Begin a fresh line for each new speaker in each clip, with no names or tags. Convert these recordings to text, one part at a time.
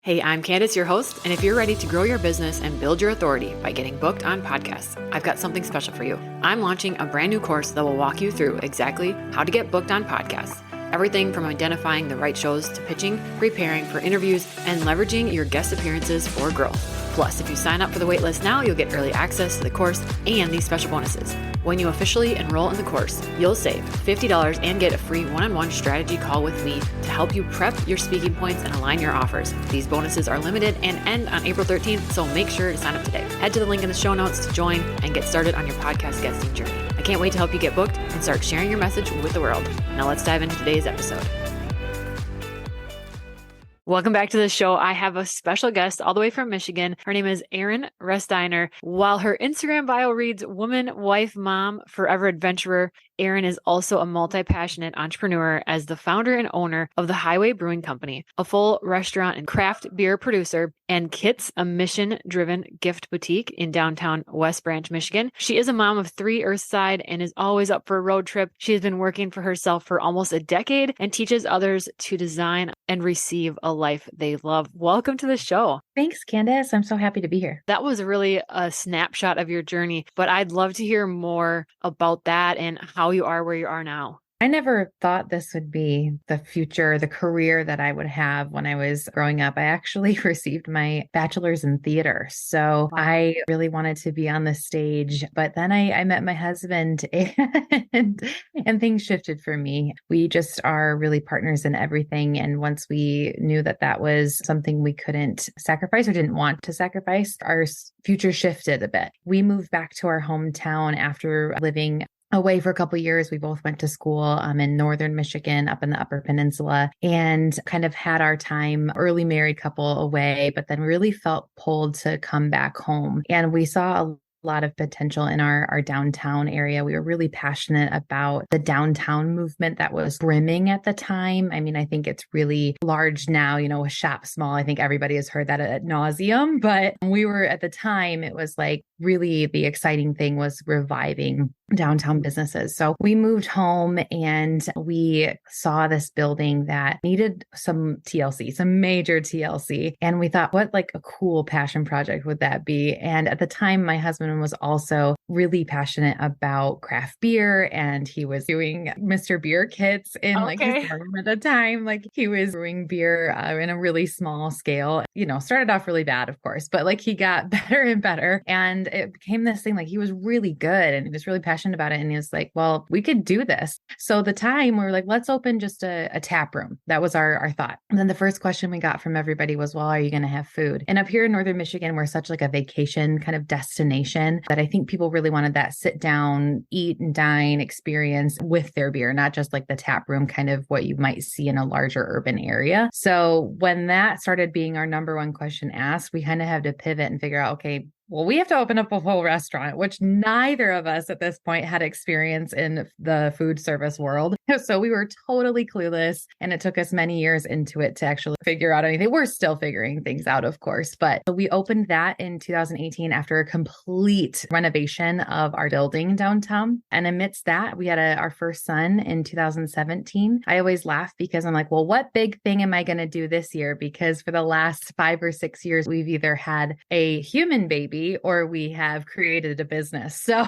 Hey, I'm Candace, your host, and if you're ready to grow your business and build your authority by getting booked on podcasts, I've got something special for you. I'm launching a brand new course that will walk you through exactly how to get booked on podcasts. Everything from identifying the right shows to pitching, preparing for interviews, and leveraging your guest appearances for growth. Plus, if you sign up for the waitlist now, you'll get early access to the course and these special bonuses. When you officially enroll in the course, you'll save $50 and get a free one-on-one strategy call with me to help you prep your speaking points and align your offers. These bonuses are limited and end on April 13th, so make sure to sign up today. Head to the link in the show notes to join and get started on your podcast guesting journey. I can't wait to help you get booked and start sharing your message with the world. Now let's dive into today's episode. Welcome back to the show. I have a special guest all the way from Michigan. Her name is Erin Resteiner. While her Instagram bio reads woman, wife, mom, forever adventurer, Erin is also a multi-passionate entrepreneur as the founder and owner of the Highway Brewing Company, a full restaurant and craft beer producer, and Kits, a mission-driven gift boutique in downtown West Branch, Michigan. She is a mom of 3 Earthside and is always up for a road trip. She has been working for herself for almost a decade and teaches others to design and receive a life they love. Welcome to the show.
Thanks, Candace. I'm so happy to be here.
That was really a snapshot of your journey, but I'd love to hear more about that and how you are where you are now.
I never thought this would be the future, the career that I would have when I was growing up. I actually received my bachelor's in theater. So I really wanted to be on the stage, but then I met my husband and things shifted for me. We just are really partners in everything. And once we knew that that was something we couldn't sacrifice or didn't want to sacrifice, our future shifted a bit. We moved back to our hometown after living away for a couple of years. We both went to school in northern Michigan, up in the Upper Peninsula, and kind of had our time, early married couple, away, but then really felt pulled to come back home. And we saw a lot of potential in our downtown area. We were really passionate about the downtown movement that was brimming at the time. I mean, I think it's really large now, a shop small. I think everybody has heard that ad nauseum, but we were at the time, it was like really the exciting thing was reviving downtown businesses. So we moved home and we saw this building that needed some TLC, some major TLC. And we thought, what like a cool passion project would that be? And at the time, my husband was also really passionate about craft beer and he was doing Mr. Beer kits in like his room at the time. Like he was brewing beer in a really small scale, started off really bad, of course, but like he got better and better. And it became this thing, like he was really good and he was really passionate about it. And he was like, well, we could do this. So the time we were like, let's open just a tap room. That was our thought. And then the first question we got from everybody was, well, are you going to have food? And up here in northern Michigan, we're such like a vacation kind of destination that I think people really wanted that sit down, eat and dine experience with their beer, not just like the tap room, kind of what you might see in a larger urban area. So when that started being our number one question asked, we kind of had to pivot and figure out, okay, well, we have to open up a whole restaurant, which neither of us at this point had experience in the food service world. So we were totally clueless. And it took us many years into it to actually figure out anything. We're still figuring things out, of course. But we opened that in 2018 after a complete renovation of our building downtown. And amidst that, we had our first son in 2017. I always laugh because I'm like, well, what big thing am I going to do this year? Because for the last 5 or 6 years, we've either had a human baby or we have created a business. So,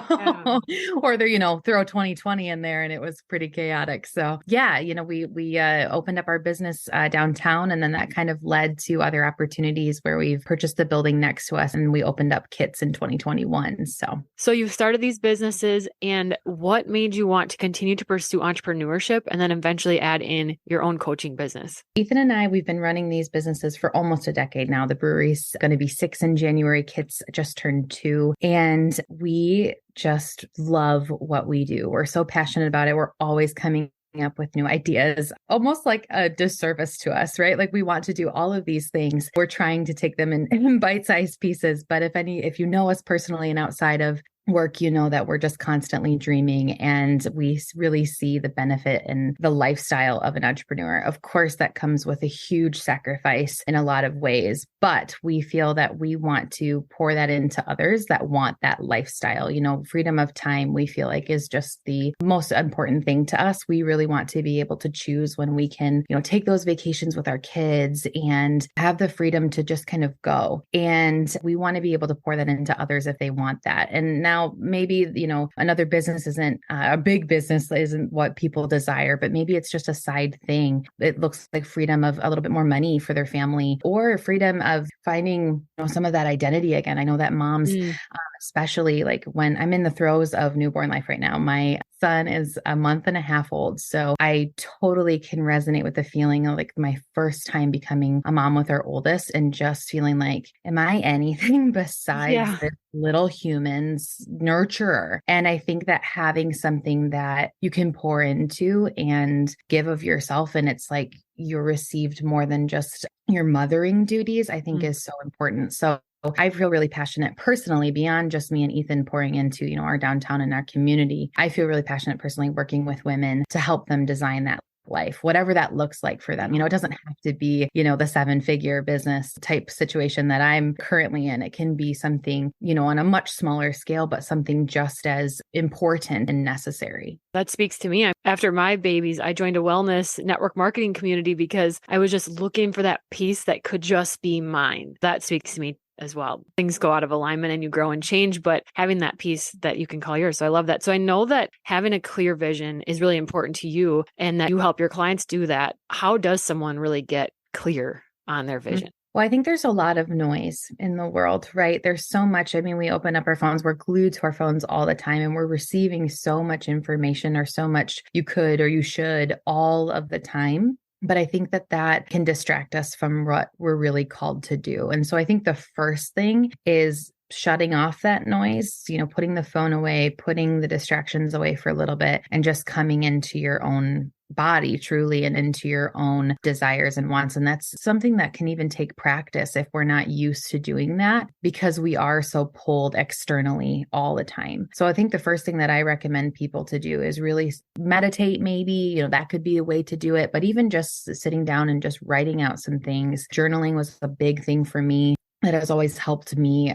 or they're, throw 2020 in there and it was pretty chaotic. So yeah, we opened up our business downtown and then that kind of led to other opportunities where we've purchased the building next to us and we opened up Kits in 2021. So
you've started these businesses and what made you want to continue to pursue entrepreneurship and then eventually add in your own coaching business?
Ethan and I, we've been running these businesses for almost a decade now. The brewery's going to be 6 in January. Kits just turned 2. And we just love what we do. We're so passionate about it. We're always coming up with new ideas, almost like a disservice to us, right? Like we want to do all of these things. We're trying to take them in bite-sized pieces. But if you know us personally and outside of work, that we're just constantly dreaming, and we really see the benefit and the lifestyle of an entrepreneur. Of course, that comes with a huge sacrifice in a lot of ways, but we feel that we want to pour that into others that want that lifestyle. Freedom of time, we feel like, is just the most important thing to us. We really want to be able to choose when we can, take those vacations with our kids and have the freedom to just kind of go. And we want to be able to pour that into others if they want that. And now maybe, another business isn't a big business isn't what people desire, but maybe it's just a side thing. It looks like freedom of a little bit more money for their family, or freedom of finding, some of that identity again. I know that moms, especially like when I'm in the throes of newborn life right now, my son is a month and a half old. So I totally can resonate with the feeling of like my first time becoming a mom with our oldest and just feeling like, am I anything besides this little human's nurturer? And I think that having something that you can pour into and give of yourself, and it's like you're received more than just your mothering duties, I think is so important. So I feel really passionate personally, beyond just me and Ethan pouring into, our downtown and our community. I feel really passionate personally working with women to help them design that life, whatever that looks like for them. It doesn't have to be, the 7-figure business type situation that I'm currently in. It can be something, on a much smaller scale, but something just as important and necessary.
That speaks to me. After my babies, I joined a wellness network marketing community because I was just looking for that piece that could just be mine. That speaks to me as well. Things go out of alignment and you grow and change, but having that piece that you can call yours. So I love that. So I know that having a clear vision is really important to you and that you help your clients do that. How does someone really get clear on their vision?
Well, I think there's a lot of noise in the world, right? There's so much. I mean, we open up our phones, we're glued to our phones all the time, and we're receiving so much information, or so much you could or you should, all of the time. But I think that can distract us from what we're really called to do. And so I think the first thing is shutting off that noise, putting the phone away, putting the distractions away for a little bit, and just coming into your own body truly and into your own desires and wants. And that's something that can even take practice if we're not used to doing that, because we are so pulled externally all the time. So I think the first thing that I recommend people to do is really meditate. Maybe, that could be a way to do it, but even just sitting down and just writing out some things. Journaling was a big thing for me. That has always helped me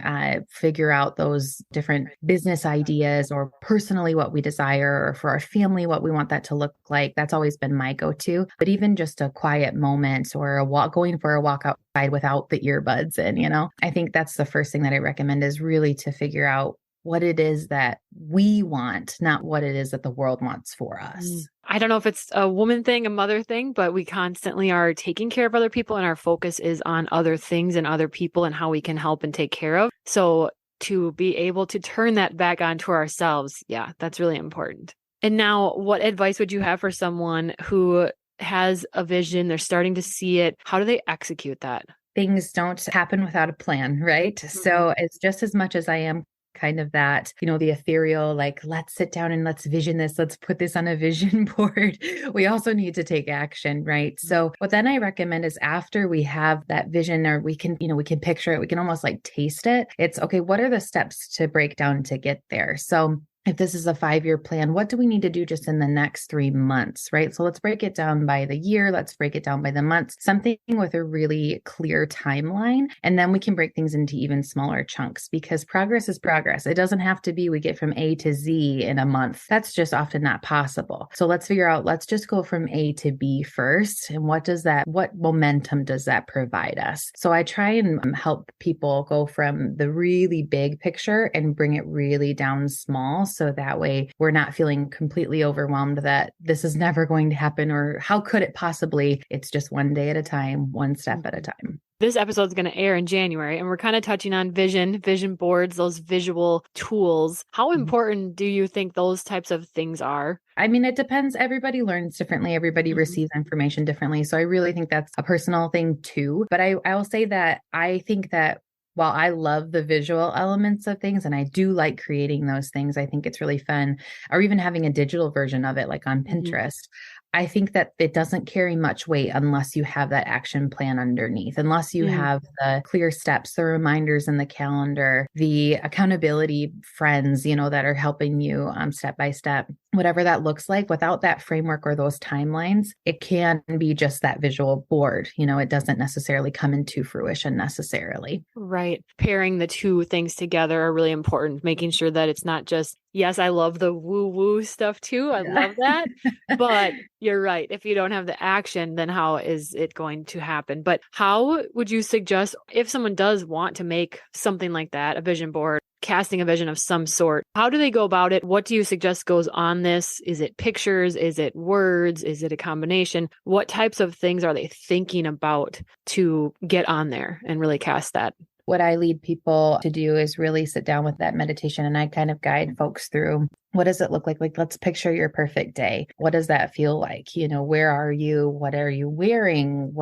figure out those different business ideas, or personally what we desire, or for our family, what we want that to look like. That's always been my go-to. But even just a quiet moment, or going for a walk outside without the earbuds in, I think that's the first thing that I recommend, is really to figure out what it is that we want, not what it is that the world wants for us.
I don't know if it's a woman thing, a mother thing, but we constantly are taking care of other people, and our focus is on other things and other people and how we can help and take care of. So to be able to turn that back onto ourselves, that's really important. And now, what advice would you have for someone who has a vision, they're starting to see it? How do they execute that?
Things don't happen without a plan, right? So it's just as much as I am kind of that, the ethereal, like, let's sit down and let's vision this, let's put this on a vision board. We also need to take action, right? So what then I recommend is, after we have that vision, or we can picture it, we can almost like taste it. It's okay, what are the steps to break down to get there? So if this is a 5-year plan, what do we need to do just in the next 3 months, right? So let's break it down by the year. Let's break it down by the months, something with a really clear timeline. And then we can break things into even smaller chunks, because progress is progress. It doesn't have to be we get from A to Z in a month. That's just often not possible. So let's figure out, let's just go from A to B first. And what momentum does that provide us? So I try and help people go from the really big picture and bring it really down small. So that way we're not feeling completely overwhelmed that this is never going to happen, or how could it possibly? It's just one day at a time, one step at a time.
This episode is going to air in January, and we're kind of touching on vision boards, those visual tools. How important do you think those types of things are?
I mean, it depends. Everybody learns differently. Everybody receives information differently. So I really think that's a personal thing too. But I will say that I think that while I love the visual elements of things, and I do like creating those things, I think it's really fun, or even having a digital version of it, like on Pinterest. I think that it doesn't carry much weight unless you have that action plan underneath, unless you have the clear steps, the reminders in the calendar, the accountability friends, that are helping you step by step, whatever that looks like. Without that framework or those timelines, it can be just that visual board. It doesn't necessarily come into fruition necessarily.
Right. Pairing the two things together are really important, making sure that it's not just, yes, I love the woo-woo stuff too. I love that. But you're right. If you don't have the action, then how is it going to happen? But how would you suggest if someone does want to make something like that, a vision board, casting a vision of some sort, how do they go about it? What do you suggest goes on this? Is it pictures? Is it words? Is it a combination? What types of things are they thinking about to get on there and really cast that?
What I lead people to do is really sit down with that meditation, and I kind of guide folks through, what does it look like? Like, let's picture your perfect day. What does that feel like? Where are you? What are you wearing?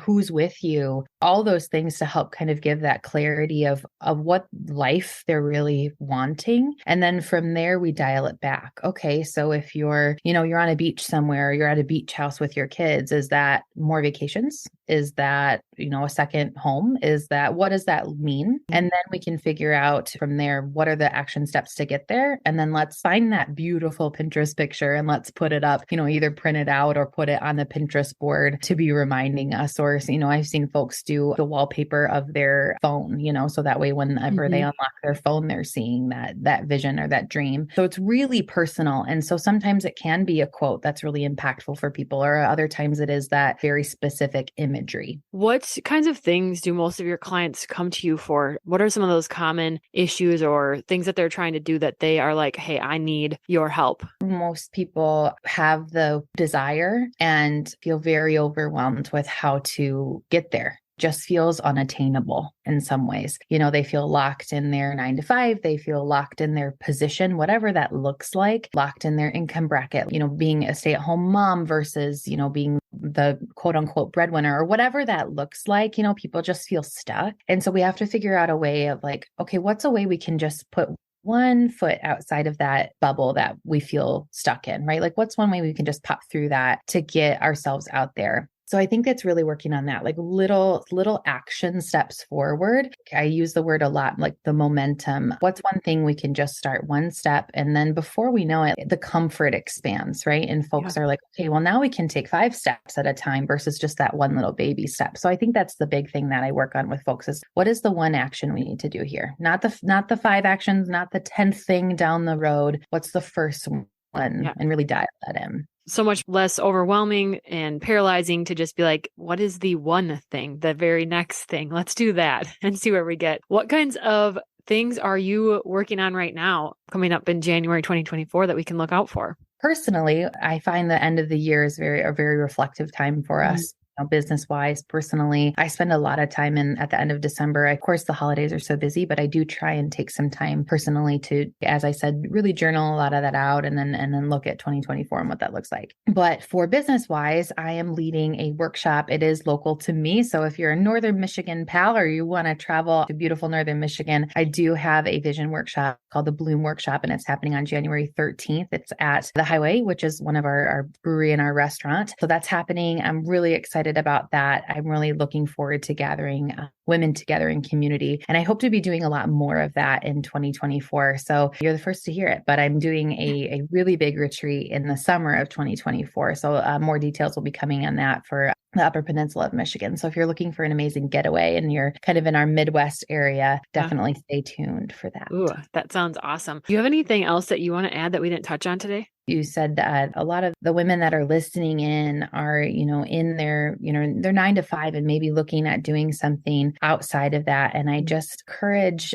Who's with you? All those things to help kind of give that clarity of what life they're really wanting. And then from there, we dial it back. Okay. So if you're on a beach somewhere, you're at a beach house with your kids, is that more vacations? Is that, a second home? What does that mean? And then we can figure out from there, what are the action steps to get there? And then let's find that beautiful Pinterest picture and let's put it up, either print it out or put it on the Pinterest board to be reminding us. Or, I've seen folks do the wallpaper of their phone, so that way whenever they unlock their phone, they're seeing that vision or that dream. So it's really personal. And so sometimes it can be a quote that's really impactful for people, or other times it is that very specific imagery.
What kinds of things do most of your clients come to you for? What are some of those common issues or things that they're trying to do that they are like, hey, I need your help?
Most people have the desire and feel very overwhelmed with how to get there. Just feels unattainable in some ways. They feel locked in their 9 to 5. They feel locked in their position, whatever that looks like, locked in their income bracket, being a stay-at-home mom versus, being the quote unquote breadwinner, or whatever that looks like. People just feel stuck. And so we have to figure out a way of like, okay, what's a way we can just put one foot outside of that bubble that we feel stuck in, right? Like, what's one way we can just pop through that to get ourselves out there? So I think it's really working on that, like little action steps forward. I use the word a lot, like the momentum. What's one thing we can just start one step? And then before we know it, the comfort expands, right? And folks are like, okay, well, now we can take 5 steps at a time versus just that one little baby step. So I think that's the big thing that I work on with folks is, what is the one action we need to do here? Not the 5 actions, not the 10th thing down the road. What's the first one? And really dial that in.
So much less overwhelming and paralyzing to just be like, what is the one thing, the very next thing? Let's do that and see where we get. What kinds of things are you working on right now coming up in January 2024 that we can look out for?
Personally, I find the end of the year is a very reflective time for us. Business wise, personally, I spend a lot of time at the end of December. Of course, the holidays are so busy, but I do try and take some time personally to, as I said, really journal a lot of that out and then look at 2024 and what that looks like. But for business wise, I am leading a workshop. It is local to me. So if you're a Northern Michigan pal or you want to travel to beautiful Northern Michigan, I do have a vision workshop called the Bloom Workshop, and it's happening on January 13th. It's at the Highway, which is one of our brewery and our restaurant. So that's happening. I'm really excited about that. I'm really looking forward to gathering women together in community. And I hope to be doing a lot more of that in 2024. So you're the first to hear it, but I'm doing a really big retreat in the summer of 2024. So more details will be coming on that for the Upper Peninsula of Michigan. So if you're looking for an amazing getaway and you're kind of in our Midwest area, definitely stay tuned for that.
Ooh, that sounds awesome. Do you have anything else that you want to add that we didn't touch on today?
You said that a lot of the women that are listening in are, in their 9 to 5 and maybe looking at doing something outside of that. And I just encourage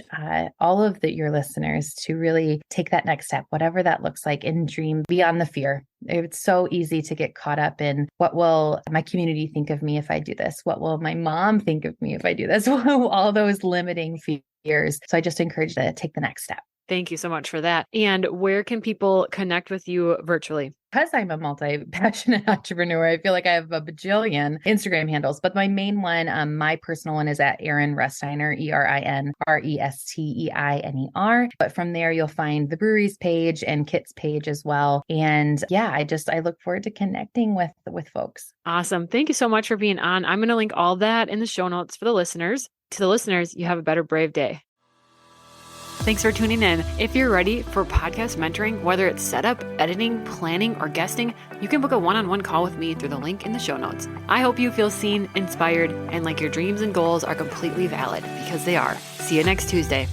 all of your listeners to really take that next step, whatever that looks like, and dream beyond the fear. It's so easy to get caught up in, what will my community think of me if I do this? What will my mom think of me if I do this? All those limiting fears. So I just encourage you to take the next step.
Thank you so much for that. And where can people connect with you virtually?
because I'm a multi-passionate entrepreneur, I feel like I have a bajillion Instagram handles, but my main one, my personal one is at Erin Resteiner, ErinResteiner. But from there, you'll find the brewery's page and Kit's page as well. And yeah, I look forward to connecting with folks.
Awesome. Thank you so much for being on. I'm going to link all that in the show notes for the listeners. To the listeners, you have a better brave day. Thanks for tuning in. If you're ready for podcast mentoring, whether it's setup, editing, planning, or guesting, you can book a one-on-one call with me through the link in the show notes. I hope you feel seen, inspired, and like your dreams and goals are completely valid, because they are. See you next Tuesday.